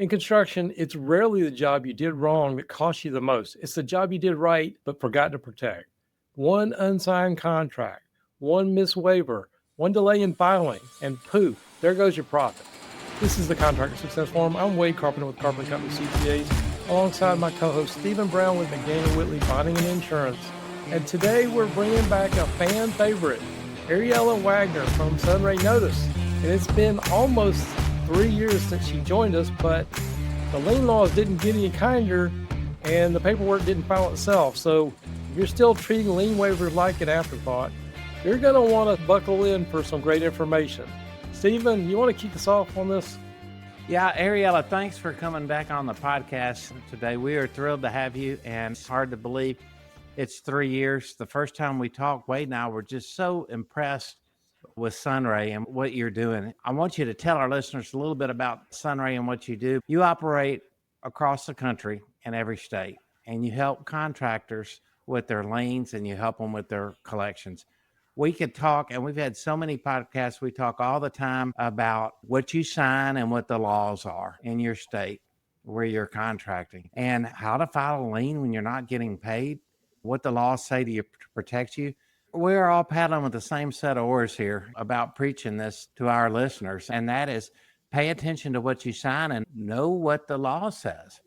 In construction, it's rarely the job you did wrong that costs you the most. It's the job you did right but forgot to protect. One unsigned contract, one missed waiver, one delay in filing, and poof, there goes your profit. This is the Contractor Success Forum. I'm Wade Carpenter with Carpenter Company CPAs, alongside my co-host Stephen Brown with McDaniel Whitley Bonding and Insurance. And today we're bringing back a fan favorite, Ariela Wagner from Sunray Notice. And it's been almost 3 years since she joined us, but the lien laws didn't get any kinder and the paperwork didn't file itself. So if you're still treating lien waivers like an afterthought, you're going to want to buckle in for some great information. Stephen, you want to kick us off on this? Yeah, Ariela, thanks for coming back on the podcast today. We are thrilled to have you, and it's hard to believe it's 3 years. The first time we talked, Wade and I were just so impressed with Sunray and what you're doing. I want you to tell our listeners a little bit about Sunray and what you do. You operate across the country in every state, and you help contractors with their liens and you help them with their collections. We could talk, and we've had so many podcasts, we talk all the time about what you sign and what the laws are in your state where you're contracting, and how to file a lien when you're not getting paid, what the laws say to protect you. We're all paddling with the same set of oars here about preaching this to our listeners, and that is pay attention to what you sign and know what the law says.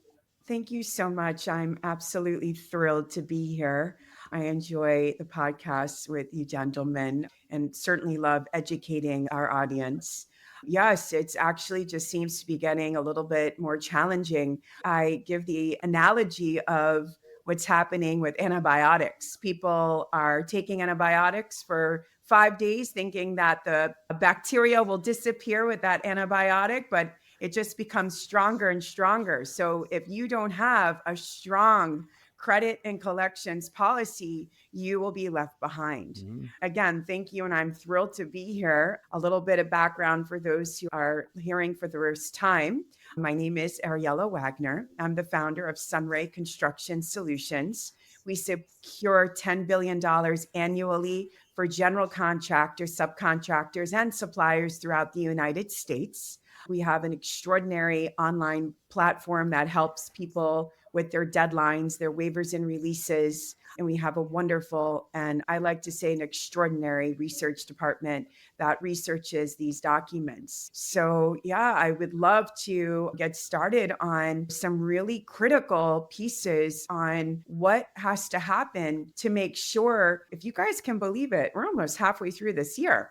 Thank you so much. I'm absolutely thrilled to be here. I enjoy the podcasts with you gentlemen and certainly love educating our audience. Yes, it's actually just seems to be getting a little bit more challenging. I give the analogy of what's happening with antibiotics. People are taking antibiotics for 5 days thinking that the bacteria will disappear with that antibiotic, but it just becomes stronger and stronger. So if you don't have a strong credit and collections policy, you will be left behind. Mm-hmm. Again, thank you. And I'm thrilled to be here. A little bit of background for those who are hearing for the first time. My name is Ariela Wagner. I'm the founder of Sunray Construction Solutions. We secure $10 billion annually for general contractors, subcontractors, and suppliers throughout the United States. We have an extraordinary online platform that helps people with their deadlines, their waivers and releases. And we have a wonderful, and I like to say an extraordinary research department that researches these documents. So yeah, I would love to get started on some really critical pieces on what has to happen to make sure, if you guys can believe it, we're almost halfway through this year.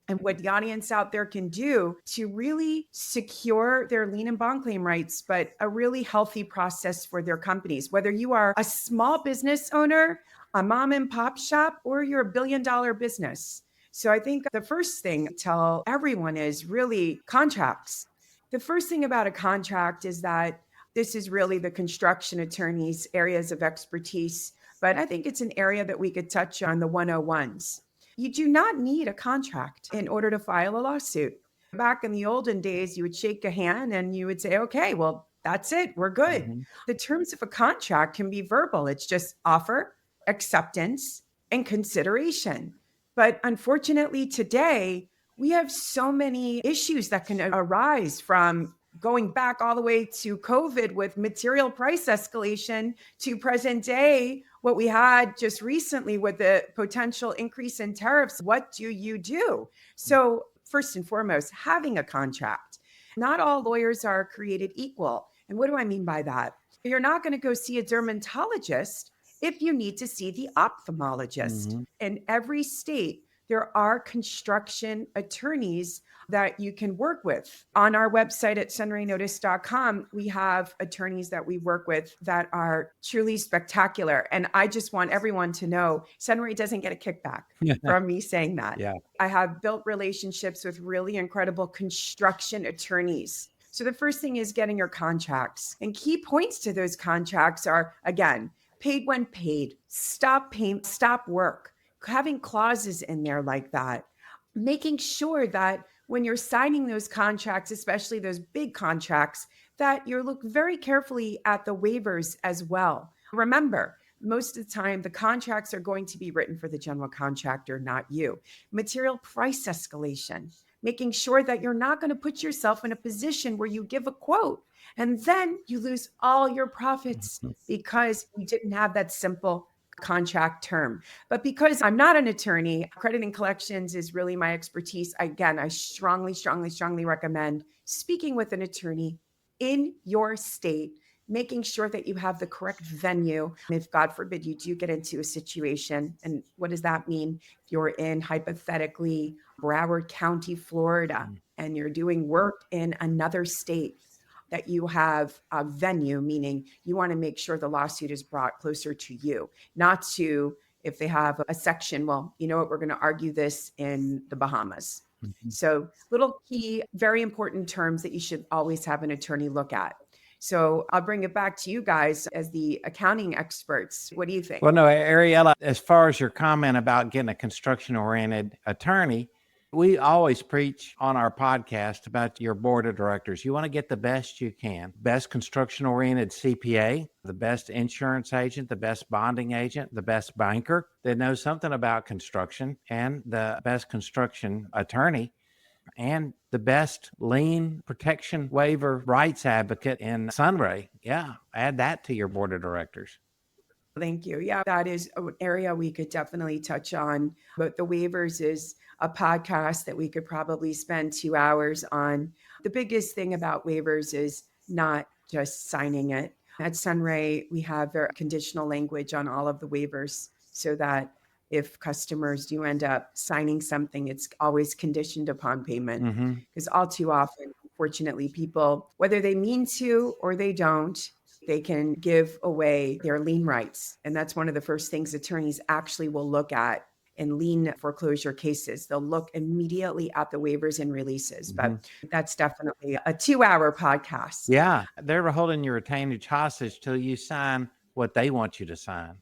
And what the audience out there can do to really secure their lien and bond claim rights, but a really healthy process for their companies, whether you are a small business owner, a mom and pop shop, or you're a $1 billion business. So I think the first thing to tell everyone is really contracts. The first thing about a contract is that this is really the construction attorney's areas of expertise, but I think it's an area that we could touch on the 101s. You do not need a contract in order to file a lawsuit. Back in the olden days, you would shake a hand and you would say, okay, well, that's it. We're good. Mm-hmm. The terms of a contract can be verbal. It's just offer, acceptance, and consideration. But unfortunately, today, we have so many issues that can arise from going back all the way to COVID with material price escalation to present day, what we had just recently with the potential increase in tariffs. What do you do? So first and foremost, having a contract. Not all lawyers are created equal. And what do I mean by that? You're not going to go see a dermatologist if you need to see the ophthalmologist. Mm-hmm. In every state, there are construction attorneys that you can work with. On our website at sunraynotice.com, we have attorneys that we work with that are truly spectacular. And I just want everyone to know Sunray doesn't get a kickback from me saying that. Yeah. I have built relationships with really incredible construction attorneys. So the first thing is getting your contracts. And key points to those contracts are, again, paid when paid, stop payment, stop work, having clauses in there like that, making sure that when you're signing those contracts, especially those big contracts, that you look very carefully at the waivers as well. Remember, most of the time, the contracts are going to be written for the general contractor, not you. Material price escalation, making sure that you're not going to put yourself in a position where you give a quote And then you lose all your profits because you didn't have that simple contract term. But because I'm not an attorney, credit and collections is really my expertise. Again, I strongly, strongly, strongly recommend speaking with an attorney in your state, making sure that you have the correct venue. If God forbid you do get into a situation, and what does that mean? If you're in hypothetically Broward County, Florida, and you're doing work in another state, that you have a venue, meaning you want to make sure the lawsuit is brought closer to you, not to, if they have a section, well, you know what, we're going to argue this in the Bahamas. So little key, very important terms that you should always have an attorney look at. So I'll bring it back to you guys as the accounting experts. What do you think? Well, no, Ariela, as far as your comment about getting a construction-oriented attorney, we always preach on our podcast about your board of directors. You want to get the best you can. Best construction-oriented CPA, the best insurance agent, the best bonding agent, the best banker that knows something about construction, and the best construction attorney, and the best lien protection waiver rights advocate in Sunray. Yeah, add that to your board of directors. Thank you. Yeah, that is an area we could definitely touch on. But the waivers is a podcast that we could probably spend 2 hours on. The biggest thing about waivers is not just signing it. At Sunray, we have very conditional language on all of the waivers so that if customers do end up signing something, it's always conditioned upon payment. Because all too often, unfortunately, people, whether they mean to or they don't, they can give away their lien rights. And that's one of the first things attorneys actually will look at in lien foreclosure cases. They'll look immediately at the waivers and releases. But that's definitely a 2-hour podcast. Yeah, they're holding your retainage hostage till you sign what they want you to sign.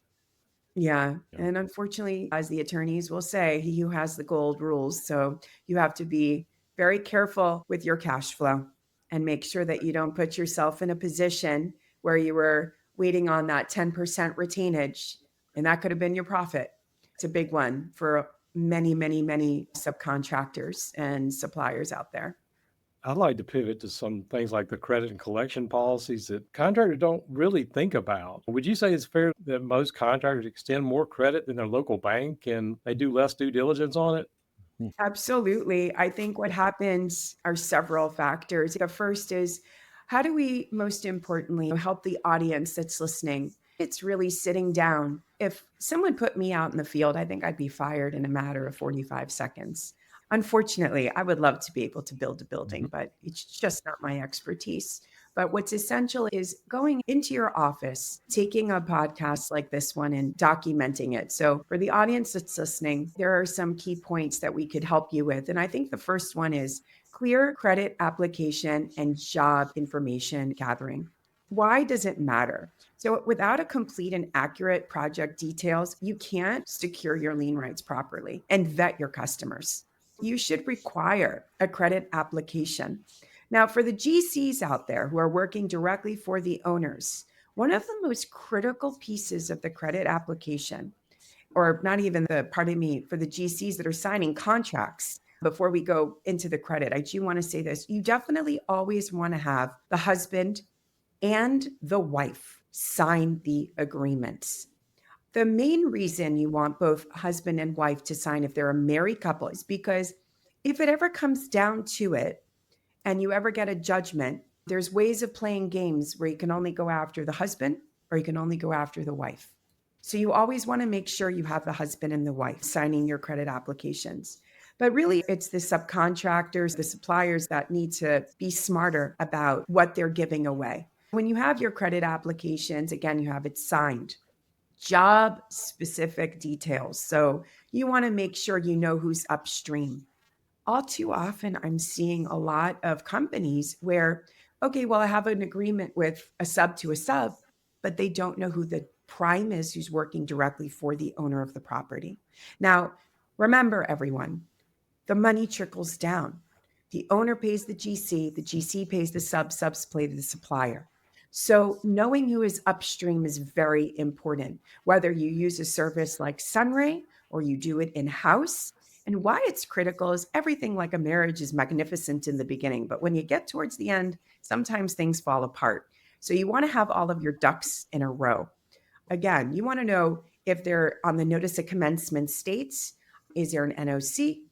Yeah. And unfortunately, as the attorneys will say, he who has the gold rules. So you have to be very careful with your cash flow and make sure that you don't put yourself in a position where you were waiting on that 10% retainage, and that could have been your profit. It's a big one for many, many, many subcontractors and suppliers out there. I'd like to pivot to some things like the credit and collection policies that contractors don't really think about. Would you say it's fair that most contractors extend more credit than their local bank and they do less due diligence on it? Absolutely. I think what happens are several factors. The first is, how do we most importantly help the audience that's listening? It's really sitting down. If someone put me out in the field, I think I'd be fired in a matter of 45 seconds. Unfortunately, I would love to be able to build a building, but it's just not my expertise. But what's essential is going into your office, taking a podcast like this one and documenting it. So for the audience that's listening, there are some key points that we could help you with. And I think the first one is clear credit application and job information gathering. Why does it matter? So without a complete and accurate project details, you can't secure your lien rights properly and vet your customers. You should require a credit application. Now, for the GCs out there who are working directly for the owners, one of the most critical pieces of the credit application, or not even the, pardon me, for the GCs that are signing contracts, before we go into the credit, I do want to say this. You definitely always want to have the husband and the wife sign the agreements. The main reason you want both husband and wife to sign if they're a married couple is because if it ever comes down to it and you ever get a judgment, there's ways of playing games where you can only go after the husband or you can only go after the wife. So you always want to make sure you have the husband and the wife signing your credit applications. But really, it's the subcontractors, the suppliers that need to be smarter about what they're giving away. When you have your credit applications, again, you have it signed. Job specific details. So you want to make sure you know who's upstream. All too often, I'm seeing a lot of companies where, okay, well, I have an agreement with a sub to a sub, but they don't know who the prime is who's working directly for the owner of the property. Now, remember, everyone, the money trickles down. The owner pays the GC pays the subs pay the supplier. So knowing who is upstream is very important. Whether you use a service like Sunray or you do it in-house, And why it's critical is everything like a marriage is magnificent in the beginning, but when you get towards the end, sometimes things fall apart. So you want to have all of your ducks in a row. Again, you want to know if they're on the notice of commencement states, is there an NOC?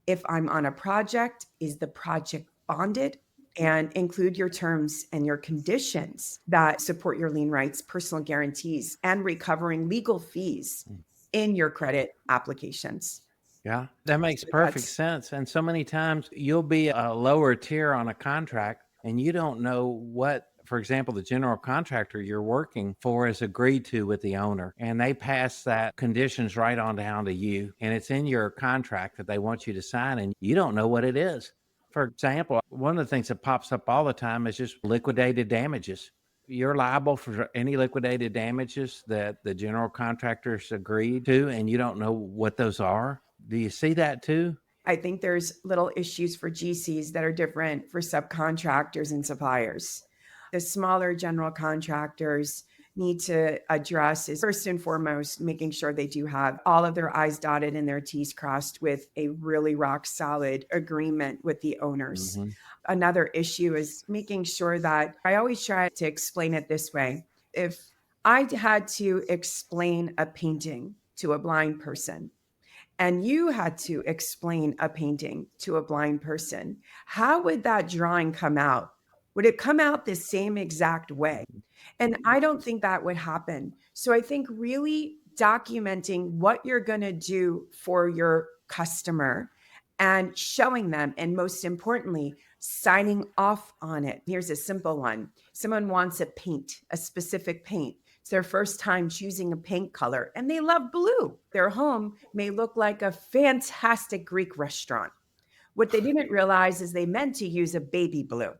If I'm on a project, is the project bonded? And include your terms and your conditions that support your lien rights, personal guarantees, and recovering legal fees in your credit applications. Yeah, that makes perfect sense. And so many times you'll be a lower tier on a contract and you don't know what, for example, the general contractor you're working for is agreed to with the owner. And they pass that conditions right on down to you. And it's in your contract that they want you to sign and you don't know what it is. For example, one of the things that pops up all the time is just liquidated damages. You're liable for any liquidated damages that the general contractors agreed to, and you don't know what those are. Do you see that too? I think there's little issues for GCs that are different for subcontractors and suppliers. The smaller general contractors need to address is first and foremost making sure they do have all of their I's dotted and their T's crossed with a really rock solid agreement with the owners. Mhm. Another issue is making sure that I always try to explain it this way. If I had to explain a painting to a blind person, and you had to explain a painting to a blind person, how would that drawing come out? Would it come out the same exact way? And I don't think that would happen. So I think really documenting what you're going to do for your customer and showing them, and most importantly, signing off on it. Here's a simple one. Someone wants a paint, a specific paint. It's their first time choosing a paint color and they love blue. Their home may look like a fantastic Greek restaurant. What they didn't realize is they meant to use a baby blue.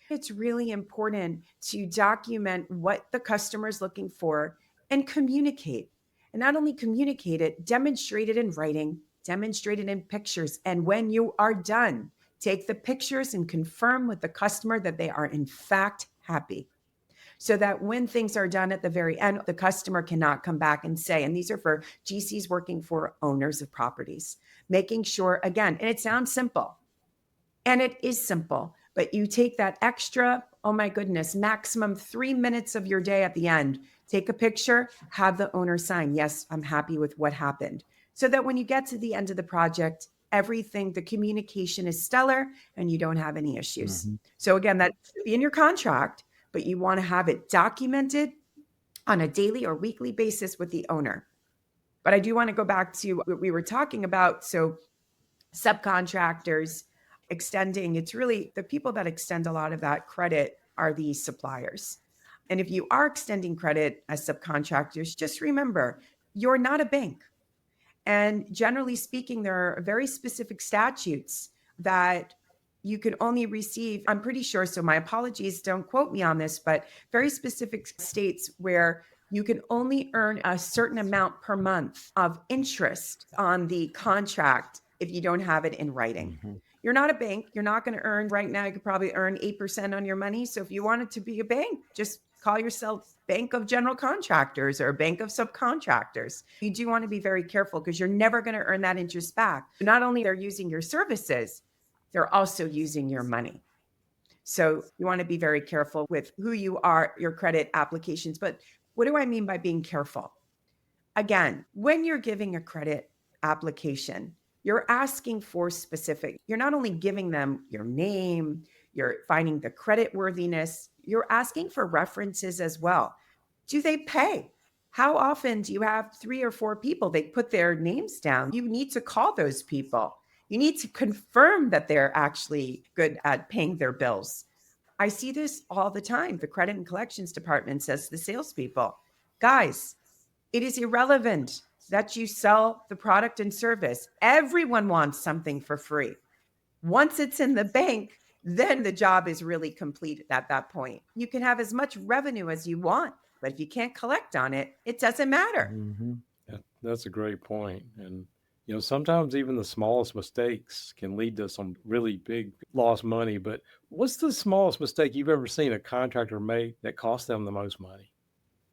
It's really important to document what the customer is looking for and communicate. And not only communicate it, demonstrate it in writing, demonstrate it in pictures. And when you are done, take the pictures and confirm with the customer that they are in fact happy. So that when things are done at the very end, the customer cannot come back and say, and these are for GCs working for owners of properties, making sure, again, and it sounds simple, and it is simple, but you take that extra, oh my goodness, maximum 3 minutes of your day at the end, take a picture, have the owner sign, yes, I'm happy with what happened. So that when you get to the end of the project, everything, the communication is stellar and you don't have any issues. Mm-hmm. So again, that should be in your contract, but you want to have it documented on a daily or weekly basis with the owner. But I do want to go back to what we were talking about. So subcontractors extending, it's really the people that extend a lot of that credit are the suppliers. And if you are extending credit as subcontractors, just remember, you're not a bank. And generally speaking, there are very specific statutes that you can only receive, I'm pretty sure, so my apologies, don't quote me on this, but very specific states where you can only earn a certain amount per month of interest on the contract if you don't have it in writing. Mm-hmm. You're not a bank. You're not going to earn right now. You could probably earn 8% on your money. So if you wanted to be a bank, just call yourself Bank of General Contractors or Bank of Subcontractors. You do want to be very careful because you're never going to earn that interest back. Not only they're using your services, they're also using your money. So you want to be very careful with who you are, your credit applications. But what do I mean by being careful? Again, when you're giving a credit application, you're asking for specific. You're not only giving them your name, you're finding the credit worthiness, you're asking for references as well. Do they pay? How often do you have 3 or 4 people, they put their names down? You need to call those people. You need to confirm that they're actually good at paying their bills. I see this all the time. The credit and collections department says to the salespeople, guys, it is irrelevant that you sell the product and service. Everyone wants something for free. Once it's in the bank, then the job is really complete at that point. You can have as much revenue as you want, but if you can't collect on it, it doesn't matter. Mm-hmm. Yeah, that's a great point. And sometimes even the smallest mistakes can lead to some really big lost money. But what's the smallest mistake you've ever seen a contractor make that cost them the most money?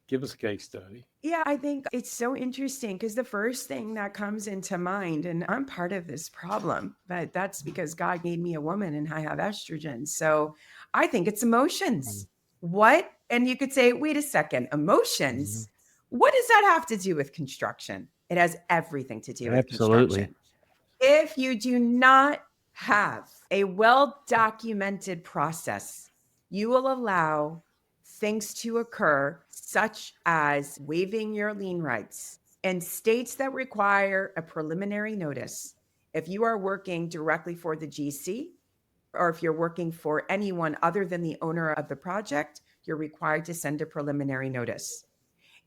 Give us a case study. Yeah, I think it's so interesting because the first thing that comes into mind, and I'm part of this problem, but that's because God made me a woman and I have estrogen. So I think it's emotions. What? And you could say, wait a second, emotions? What does that have to do with construction? It has everything to do with Absolutely. construction. If you do not have a well documented process, you will allow things to occur, such as waiving your lien rights in states that require a preliminary notice. If you are working directly for the GC, or if you're working for anyone other than the owner of the project, you're required to send a preliminary notice.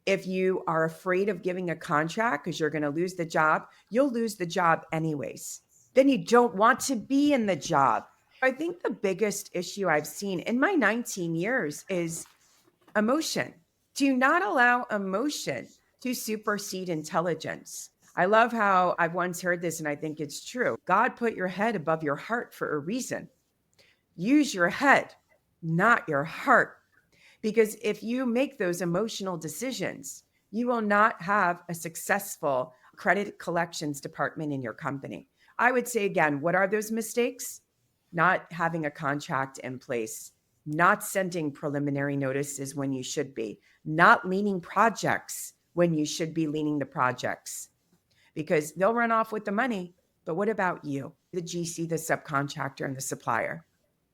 If you are afraid of giving a contract because you're going to lose the job, you'll lose the job anyways. Then you don't want to be in the job. I think the biggest issue I've seen in my 19 years is emotion. Do not allow emotion to supersede intelligence. I love how I've once heard this, and I think it's true. God put your head above your heart for a reason. Use your head, not your heart. Because if you make those emotional decisions, you will not have a successful credit collections department in your company. I would say again, what are those mistakes? Not having a contract in place, not sending preliminary notices when you should be, not leaning projects when you should be leaning the projects, because they'll run off with the money. But what about you, the GC, the subcontractor, and the supplier?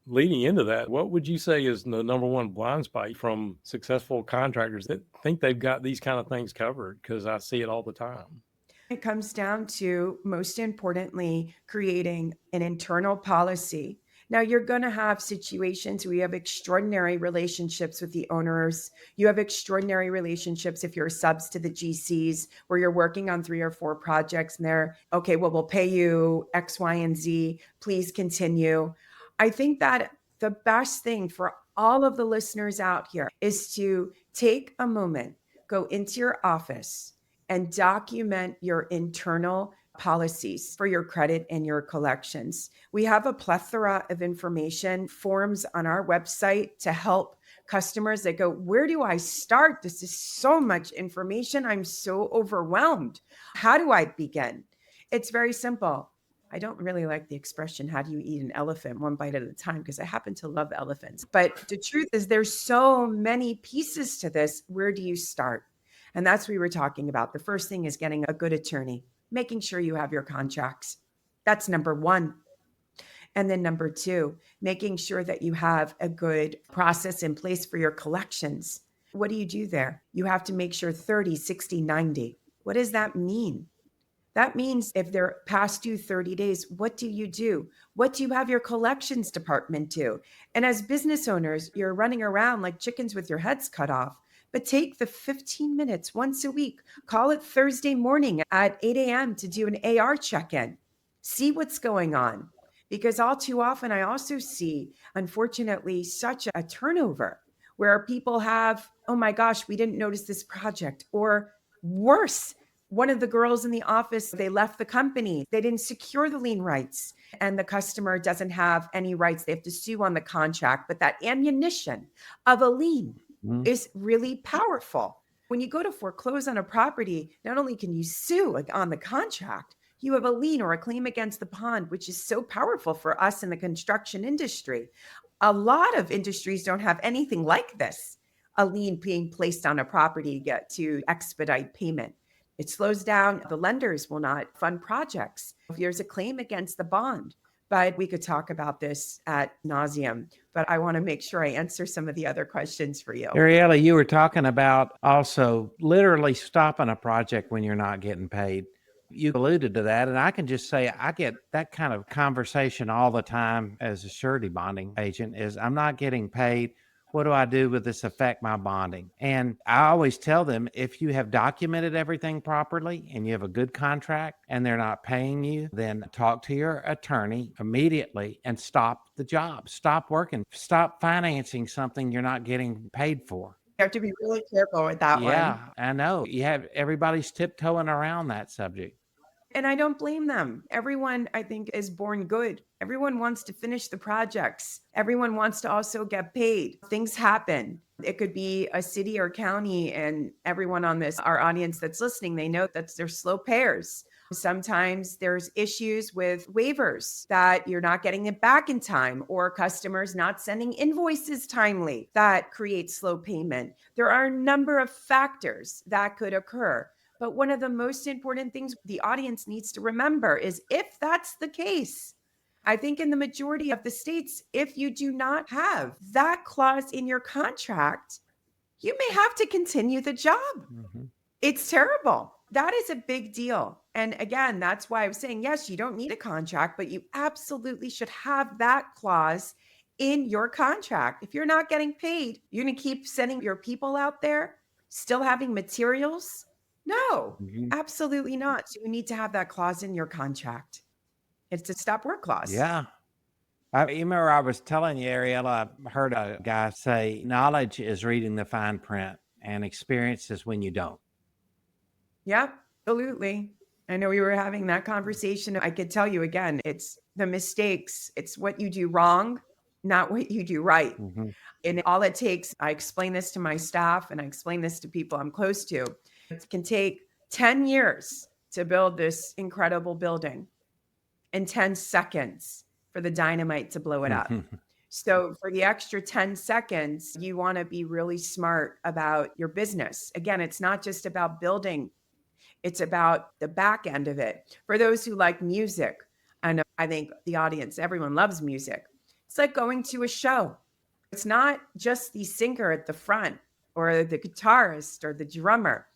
Leading into that, what would you say is the number one blind spot from successful contractors that think they've got these kind of things covered? Because I see it all the time. It comes down to, most importantly, creating an internal policy. Now, you're going to have situations where you have extraordinary relationships with the owners. You have extraordinary relationships if you're subs to the GCs, where you're working on 3 or 4 projects and they're, okay, well, we'll pay you X, Y, and Z. Please continue. I think that the best thing for all of the listeners out here is to take a moment, go into your office, and document your internal policies for your credit and your collections. We have a plethora of information forms on our website to help customers that go, where do I start? This is so much information. I'm so overwhelmed. How do I begin? It's very simple. I don't really like the expression, how do you eat an elephant one bite at a time? Because I happen to love elephants. But the truth is, there's so many pieces to this. Where do you start? And that's what we were talking about. The first thing is getting a good attorney, making sure you have your contracts. That's number one. And then number two, making sure that you have a good process in place for your collections. What do you do there? You have to make sure 30, 60, 90. What does that mean? That means if they're past due 30 days, what do you do? What do you have your collections department do? And as business owners, you're running around like chickens with your heads cut off. But take the 15 minutes once a week, call it Thursday morning at 8 a.m. to do an AR check-in. See what's going on. Because all too often, I also see, unfortunately, such a turnover where people have, oh my gosh, we didn't notice this project. Or worse, one of the girls in the office, they left the company. They didn't secure the lien rights, and the customer doesn't have any rights. They have to sue on the contract. But that ammunition of a lien is really powerful. When you go to foreclose on a property, not only can you sue on the contract, you have a lien or a claim against the bond, which is so powerful for us in the construction industry. A lot of industries don't have anything like this, a lien being placed on a property to expedite payment. It slows down. The lenders will not fund projects if there's a claim against the bond. But we could talk about this ad nauseum. But I want to make sure I answer some of the other questions for you. Ariela, you were talking about also literally stopping a project when you're not getting paid. You alluded to that, and I can just say I get that kind of conversation all the time as a surety bonding agent is I'm not getting paid. What do I do? With this affect my bonding? And I always tell them, if you have documented everything properly and you have a good contract and they're not paying you, then talk to your attorney immediately and stop the job. Stop working. Stop financing something you're not getting paid for. You have to be really careful with that one. Yeah, I know. You have everybody's tiptoeing around that subject. And I don't blame them. Everyone, I think, is born good. Everyone wants to finish the projects. Everyone wants to also get paid. Things happen. It could be a city or county, and everyone on this, our audience that's listening, they know that they're slow payers. Sometimes there's issues with waivers that you're not getting it back in time, or customers not sending invoices timely. That creates slow payment. There are a number of factors that could occur. But one of the most important things the audience needs to remember is, if that's the case, I think in the majority of the states, if you do not have that clause in your contract, you may have to continue the job. Mhm. It's terrible. That is a big deal. And again, that's why I was saying, yes, you don't need a contract, but you absolutely should have that clause in your contract. If you're not getting paid, you're going to keep sending your people out there, still having materials? No, Mhm. absolutely not. So you need to have that clause in your contract. It's a stop work clause. Yeah. You remember I was telling you, Ariella, I heard a guy say, knowledge is reading the fine print and experience is when you don't. Yep, absolutely. I know we were having that conversation. I could tell you again, it's the mistakes. It's what you do wrong, not what you do right. Mm-hmm. And all it takes, I explain this to my staff and I explain this to people I'm close to. It can take 10 years to build this incredible building, and 10 seconds for the dynamite to blow it up. So for the extra 10 seconds, you want to be really smart about your business. Again, it's not just about building. It's about the back end of it. For those who like music, and I think the audience, everyone loves music. It's like going to a show. It's not just the singer at the front or the guitarist or the drummer.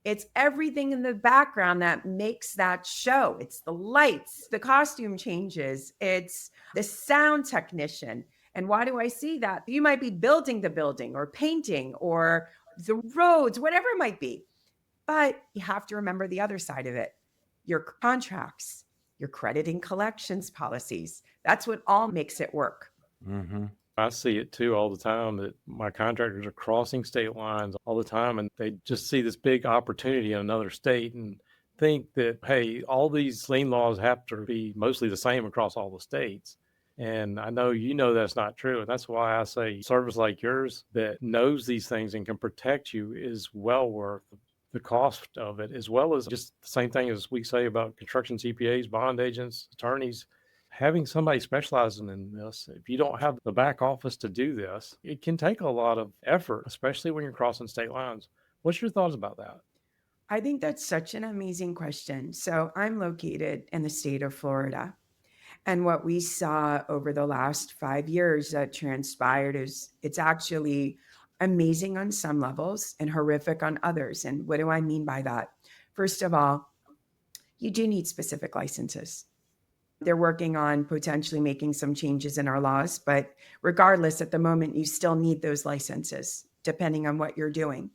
It's everything in the background that makes that show. It's the lights, the costume changes, it's the sound technician. And why do I see that? You might be building the building or painting or the roads, whatever it might be. But you have to remember the other side of it, your contracts, your credit and collections policies. That's what all makes it work. Mm-hmm. I see it too all the time, that my contractors are crossing state lines all the time, and they just see this big opportunity in another state and think that, hey, all these lien laws have to be mostly the same across all the states. And I know you know that's not true. And that's why I say service like yours that knows these things and can protect you is well worth the cost of it, as well as just the same thing as we say about construction CPAs, bond agents, attorneys. Having somebody specializing in this, if you don't have the back office to do this, it can take a lot of effort, especially when you're crossing state lines. What's your thoughts about that? I think that's such an amazing question. So I'm located in the state of Florida. And what we saw over the last 5 years that transpired is it's actually amazing on some levels and horrific on others. And what do I mean by that? First of all, you do need specific licenses. They're working on potentially making some changes in our laws, but regardless, at the moment, you still need those licenses, depending on what you're doing.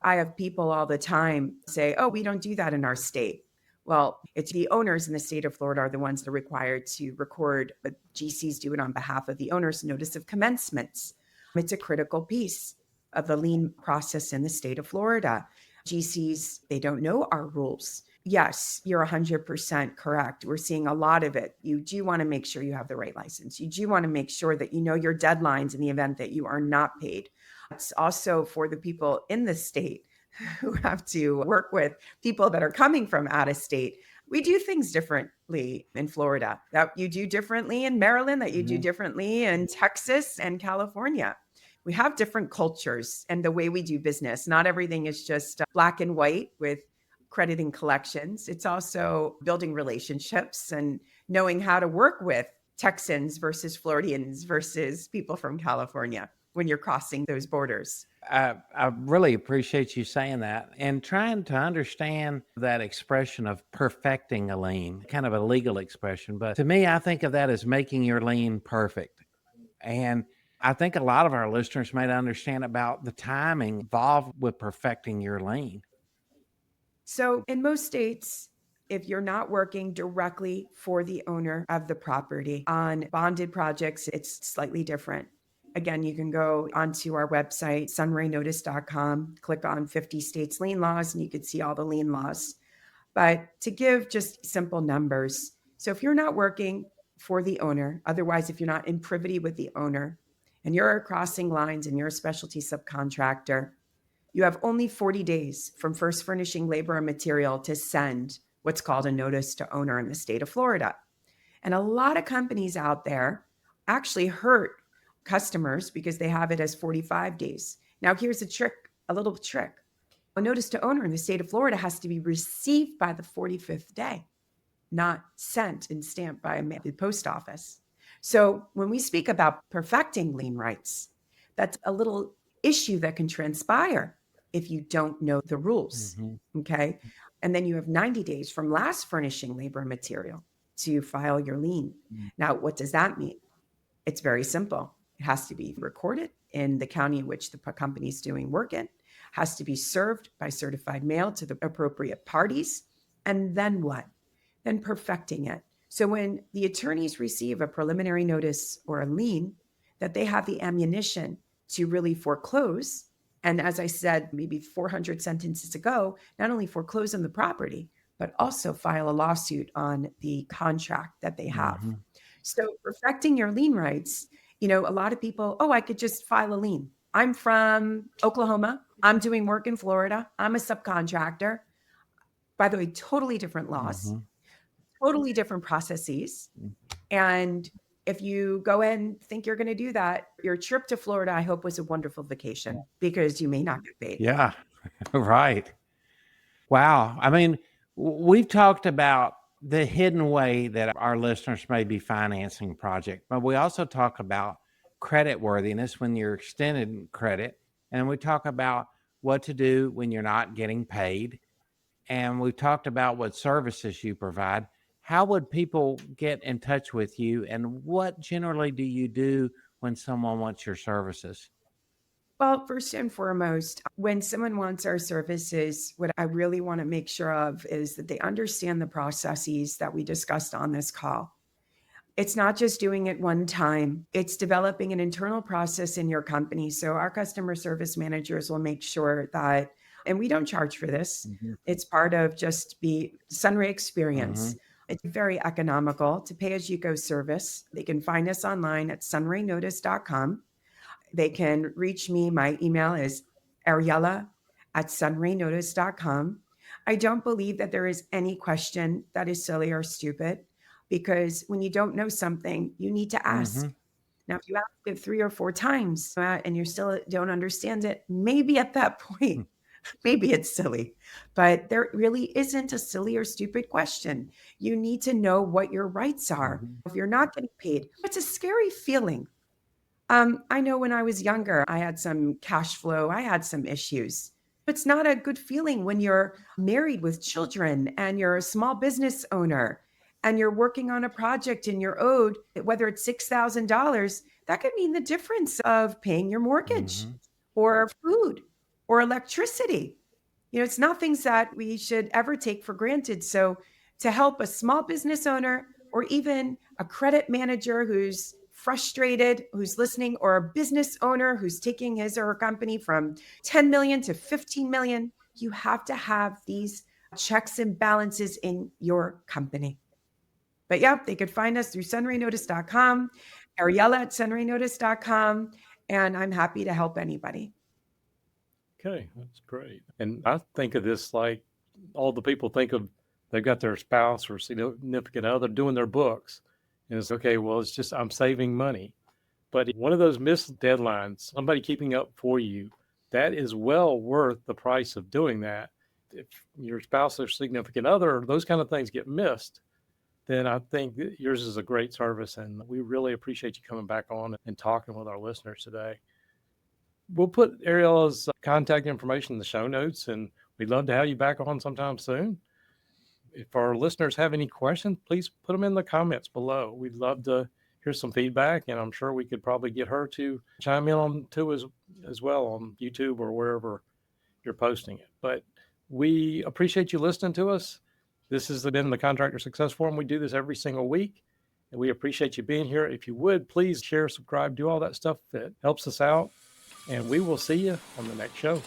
I have people all the time say, oh, we don't do that in our state. Well, it's the owners in the state of Florida are the ones that are required to record, but GCs do it on behalf of the owners, notice of commencements. It's a critical piece of the lien process in the state of Florida. GCs, they don't know our rules. Yes, you're 100% correct. We're seeing a lot of it. You do want to make sure you have the right license. You do want to make sure that you know your deadlines in the event that you are not paid. It's also for the people in the state who have to work with people that are coming from out of state. We do things differently in Florida that you do differently in Maryland, that you do differently in Texas and California. We have different cultures and the way we do business. Not everything is just black and white with credit and collections. It's also building relationships and knowing how to work with Texans versus Floridians versus people from California when you're crossing those borders. I really appreciate you saying that and trying to understand that expression of perfecting a lien, kind of a legal expression. But to me, I think of that as making your lien perfect. And I think a lot of our listeners may not understand about the timing involved with perfecting your lien. So in most states, if you're not working directly for the owner of the property on bonded projects, it's slightly different. Again, you can go onto our website, sunraynotice.com, click on 50 states lien laws, and you can see all the lien laws. But to give just simple numbers, so if you're not working for the owner, otherwise, if you're not in privity with the owner and you're crossing lines and you're a specialty subcontractor, you have only 40 days from first furnishing labor and material to send what's called a notice to owner in the state of Florida. And a lot of companies out there actually hurt customers because they have it as 45 days. Now, here's a little trick. A notice to owner in the state of Florida has to be received by the 45th day, not sent and stamped by the post office. So when we speak about perfecting lien rights, that's a little issue that can transpire if you don't know the rules. Okay. And then you have 90 days from last furnishing labor and material to file your lien. Now, what does that mean? It's very simple. It has to be recorded in the county in which the company is doing work in, has to be served by certified mail to the appropriate parties. And then what? Then perfecting it. So when the attorneys receive a preliminary notice or a lien, that they have the ammunition to really foreclose. And as I said, maybe 400 sentences ago, not only foreclose on the property, but also file a lawsuit on the contract that they have. So perfecting your lien rights, a lot of people, I could just file a lien. I'm from Oklahoma. I'm doing work in Florida. I'm a subcontractor. By the way, totally different laws, totally different processes. And if you go and think you're going to do that, your trip to Florida, I hope, was a wonderful vacation because you may not get paid. Yeah, right. Wow. I mean, we've talked about the hidden way that our listeners may be financing a project, but we also talk about credit worthiness when you're extended credit. And we talk about what to do when you're not getting paid. And we've talked about what services you provide. How would people get in touch with you? And what generally do you do when someone wants your services? Well, first and foremost, when someone wants our services, what I really want to make sure of is that they understand the processes that we discussed on this call. It's not just doing it one time. It's developing an internal process in your company. So our customer service managers will make sure that, and we don't charge for this. It's part of just the Sunray experience. It's very economical to pay as you go service. They can find us online at sunraynotice.com. They can reach me. My email is ariela@sunraynotice.com. I don't believe that there is any question that is silly or stupid, because when you don't know something, you need to ask. Now, if you ask it 3 or 4 times and you still don't understand it, maybe at that point, maybe it's silly. But there really isn't a silly or stupid question. You need to know what your rights are. If you're not getting paid, it's a scary feeling. I know when I was younger, I had some cash flow, I had some issues. It's not a good feeling when you're married with children and you're a small business owner and you're working on a project and you're owed, whether it's $6,000, that could mean the difference of paying your mortgage or food or electricity. It's not things that we should ever take for granted. So to help a small business owner or even a credit manager who's frustrated, who's listening, or a business owner who's taking his or her company from 10 million to 15 million, you have to have these checks and balances in your company. But yeah, they could find us through sunraynotice.com, Ariela@sunraynotice.com, and I'm happy to help anybody. Okay, that's great. And I think of this like all the people think of, they've got their spouse or significant other doing their books. And it's okay, well, it's just I'm saving money. But one of those missed deadlines, somebody keeping up for you, that is well worth the price of doing that. If your spouse or significant other, those kind of things get missed, then I think that yours is a great service. And we really appreciate you coming back on and talking with our listeners today. We'll put Ariela's contact information in the show notes, and we'd love to have you back on sometime soon. If our listeners have any questions, please put them in the comments below. We'd love to hear some feedback, and I'm sure we could probably get her to chime in on too as well on YouTube or wherever you're posting it. But we appreciate you listening to us. This has been the Contractor Success Forum. We do this every single week, and we appreciate you being here. If you would, please share, subscribe, do all that stuff that helps us out, and we will see you on the next show.